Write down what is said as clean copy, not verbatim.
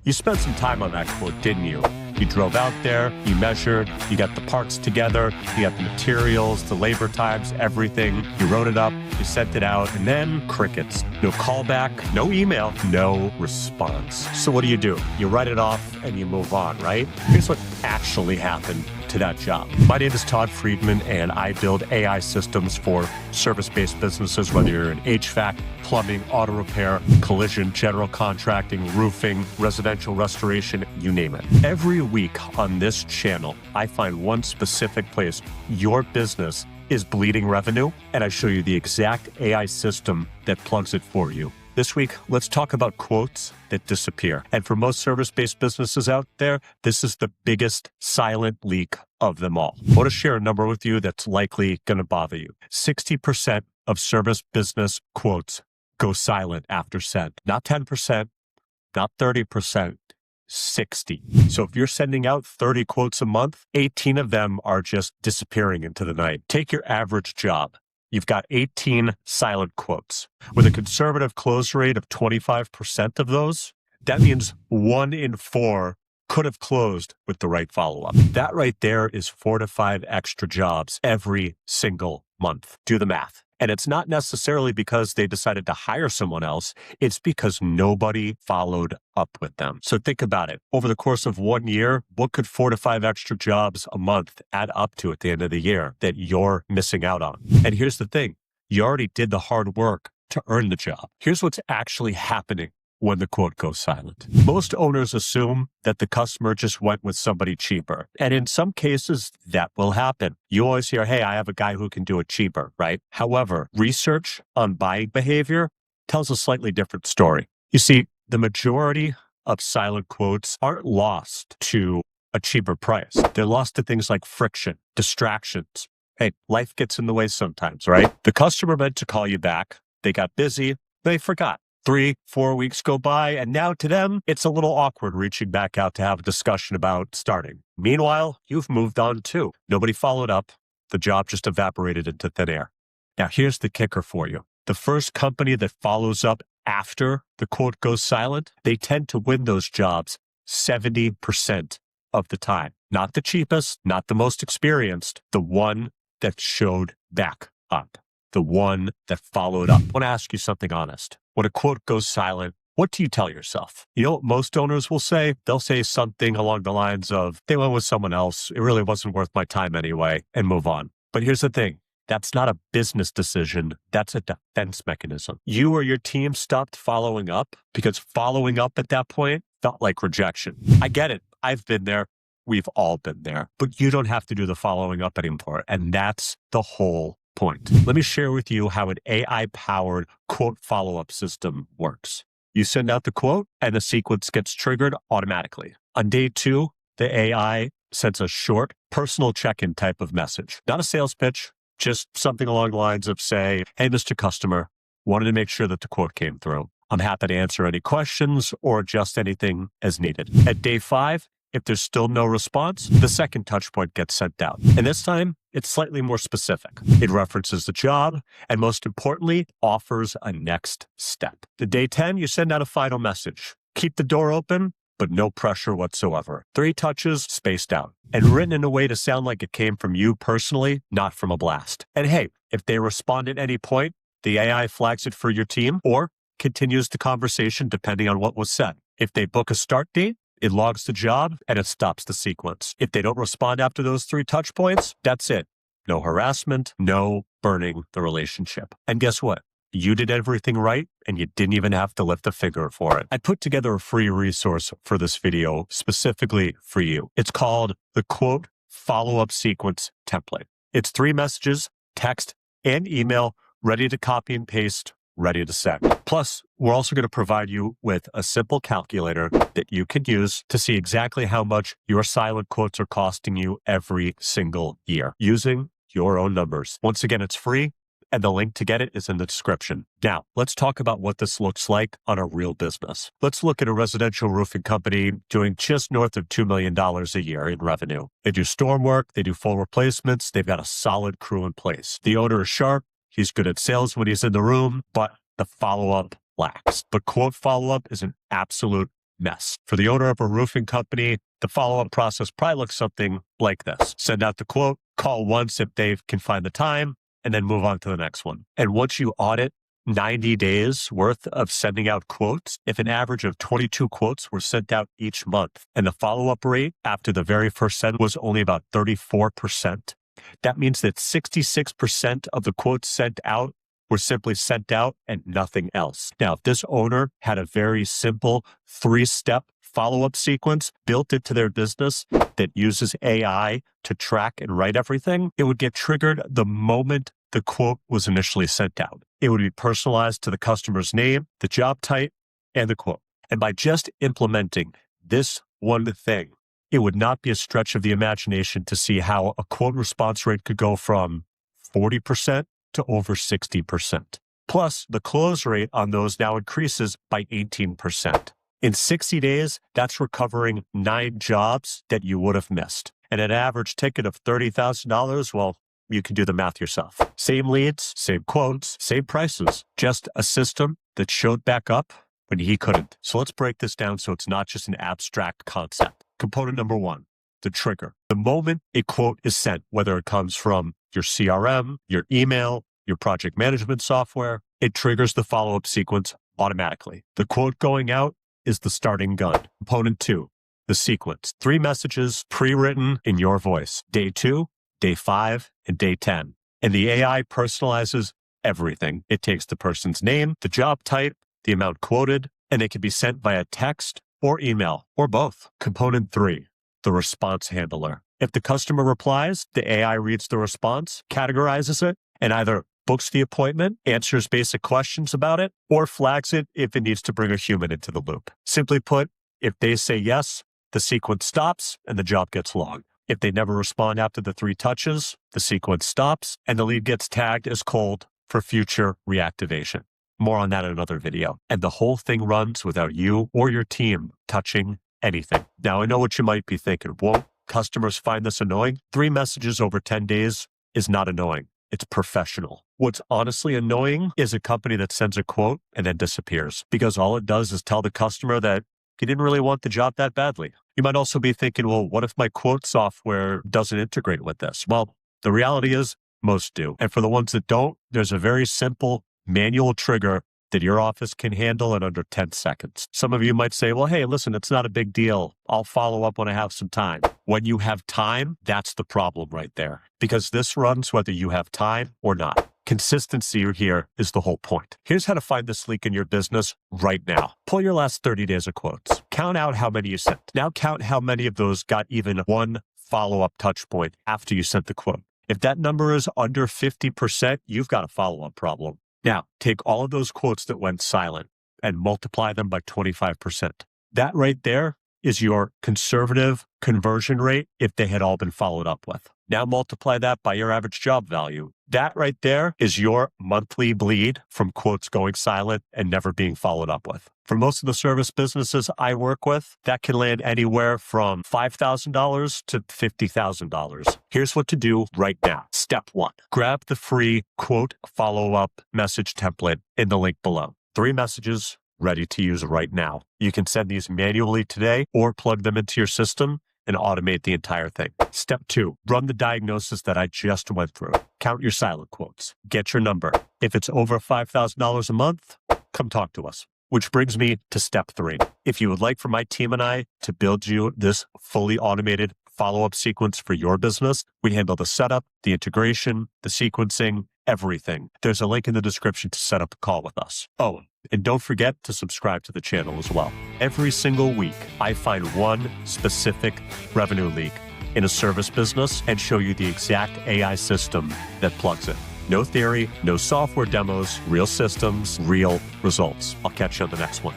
You spent some time on that quote, didn't you? You drove out there, you measured, you got the parts together, you got the materials, the labor times, everything. You wrote it up, you sent it out, and then crickets. No callback, no email, no response. So what do? You write it off and you move on, right? Here's what actually happened to that job. My name is Todd Friedman, and I build AI systems for service-based businesses, whether you're in HVAC, plumbing, auto repair, collision, general contracting, roofing, residential restoration, you name it. Every week on this channel, I find one specific place your business is bleeding revenue, and I show you the exact AI system that plugs it for you. This week, let's talk about quotes that disappear. And for most service-based businesses out there, this is the biggest silent leak of them all. I want to share a number with you that's likely going to bother you. 60% of service business quotes go silent after send. Not 10%, not 30%, 60. So if you're sending out 30 quotes a month, 18 of them are just disappearing into the night. Take your average job. You've got 18 silent quotes. With a conservative close rate of 25% of those, that means 1 in 4 could have closed with the right follow-up. That right there is 4 to 5 extra jobs every single month. Do the math. And it's not necessarily because they decided to hire someone else. It's because nobody followed up with them. So think about it. Over the course of 1 year, what could 4 to 5 extra jobs a month add up to at the end of the year that you're missing out on? And here's the thing. You already did the hard work to earn the job. Here's what's actually happening when the quote goes silent. Most owners assume that the customer just went with somebody cheaper. And in some cases, that will happen. You always hear, hey, I have a guy who can do it cheaper, right? However, research on buying behavior tells a slightly different story. You see, the majority of silent quotes aren't lost to a cheaper price. They're lost to things like friction, distractions. Hey, life gets in the way sometimes, right? The customer meant to call you back. They got busy. They forgot. 3-4 weeks go by, and now to them, it's a little awkward reaching back out to have a discussion about starting. Meanwhile, you've moved on too. Nobody followed up. The job just evaporated into thin air. Now, here's the kicker for you. The first company that follows up after the quote goes silent, they tend to win those jobs 70% of the time. Not the cheapest, not the most experienced, the one that showed back up. The one that followed up. I want to ask you something honest. When a quote goes silent, what do you tell yourself? You know what most owners will say? They'll say something along the lines of, they went with someone else. It really wasn't worth my time anyway, and move on. But here's the thing. That's not a business decision. That's a defense mechanism. You or your team stopped following up because following up at that point felt like rejection. I get it. I've been there. We've all been there. But you don't have to do the following up anymore. And that's the whole point. Let me share with you how an AI-powered quote follow-up system works. You send out the quote and the sequence gets triggered automatically. On day 2, the AI sends a short, personal check-in type of message. Not a sales pitch, just something along the lines of say, hey, Mr. Customer, wanted to make sure that the quote came through. I'm happy to answer any questions or adjust anything as needed. At day 5, if there's still no response, the second touch point gets sent out. And this time, it's slightly more specific. It references the job, and most importantly, offers a next step. The day 10, you send out a final message. Keep the door open, but no pressure whatsoever. 3 touches spaced out and written in a way to sound like it came from you personally, not from a blast. And hey, if they respond at any point, the AI flags it for your team or continues the conversation depending on what was said. If they book a start date, it logs the job and it stops the sequence. If they don't respond after those 3 touch points, that's it. No harassment, no burning the relationship. And guess what? You did everything right and you didn't even have to lift a finger for it. I put together a free resource for this video specifically for you. It's called the Quote Follow-Up Sequence Template. It's 3 messages, text and email, ready to copy and paste, ready to send. Plus, we're also going to provide you with a simple calculator that you can use to see exactly how much your silent quotes are costing you every single year using your own numbers. Once again, it's free, and the link to get it is in the description. Now, let's talk about what this looks like on a real business. Let's look at a residential roofing company doing just north of $2 million a year in revenue. They do storm work, they do full replacements, they've got a solid crew in place. The owner is sharp, he's good at sales when he's in the room, but the follow-up lacks. But quote follow-up is an absolute mess. For the owner of a roofing company, the follow-up process probably looks something like this. Send out the quote, call once if they can find the time, and then move on to the next one. And once you audit 90 days worth of sending out quotes, if an average of 22 quotes were sent out each month, and the follow-up rate after the very first send was only about 34%, that means that 66% of the quotes sent out were simply sent out and nothing else. Now, if this owner had a very simple 3-step follow-up sequence built into their business that uses AI to track and write everything, it would get triggered the moment the quote was initially sent out. It would be personalized to the customer's name, the job type, and the quote. And by just implementing this one thing, it would not be a stretch of the imagination to see how a quote response rate could go from 40% to over 60%. Plus, the close rate on those now increases by 18%. In 60 days, that's recovering 9 jobs that you would have missed. And an average ticket of $30,000, well, you can do the math yourself. Same leads, same quotes, same prices, just a system that showed back up when he couldn't. So let's break this down so it's not just an abstract concept. Component number 1, the trigger. The moment a quote is sent, whether it comes from your CRM, your email, your project management software, it triggers the follow-up sequence automatically. The quote going out is the starting gun. Component 2, the sequence. 3 messages pre-written in your voice. Day 2, day 5, and day 10. And the AI personalizes everything. It takes the person's name, the job type, the amount quoted, and it can be sent via text or email or both. Component 3, the response handler. If the customer replies, the AI reads the response, categorizes it, and either books the appointment, answers basic questions about it, or flags it if it needs to bring a human into the loop. Simply put, if they say yes, the sequence stops and the job gets logged. If they never respond after the 3 touches, the sequence stops and the lead gets tagged as cold for future reactivation. More on that in another video. And the whole thing runs without you or your team touching anything. Now, I know what you might be thinking. Won't customers find this annoying? 3 messages over 10 days is not annoying. It's professional. What's honestly annoying is a company that sends a quote and then disappears, because all it does is tell the customer that you didn't really want the job that badly. You might also be thinking, well, what if my quote software doesn't integrate with this? Well, the reality is most do. And for the ones that don't, there's a very simple manual trigger that your office can handle in under 10 seconds. Some of you might say, well, hey, listen, it's not a big deal. I'll follow up when I have some time. When you have time, that's the problem right there, because this runs whether you have time or not. Consistency here is the whole point. Here's how to find this leak in your business right now. Pull your last 30 days of quotes. Count out how many you sent. Now count how many of those got even one follow-up touch point after you sent the quote. If that number is under 50%, you've got a follow-up problem. Now, take all of those quotes that went silent and multiply them by 25%. That right there is your conservative conversion rate if they had all been followed up with. Now multiply that by your average job value. That right there is your monthly bleed from quotes going silent and never being followed up with. For most of the service businesses I work with, that can land anywhere from $5,000 to $50,000. Here's what to do right now. Step 1, grab the free quote follow-up message template in the link below. 3 messages ready to use right now. You can send these manually today or plug them into your system and automate the entire thing. Step 2, run the diagnosis that I just went through. Count your silent quotes. Get your number. If it's over $5,000 a month, come talk to us. Which brings me to step 3. If you would like for my team and I to build you this fully automated follow-up sequence for your business, we handle the setup, the integration, the sequencing, everything. There's a link in the description to set up a call with us. Oh, and don't forget to subscribe to the channel as well. Every single week, I find one specific revenue leak in a service business and show you the exact AI system that plugs it. No theory, no software demos, real systems, real results. I'll catch you on the next one.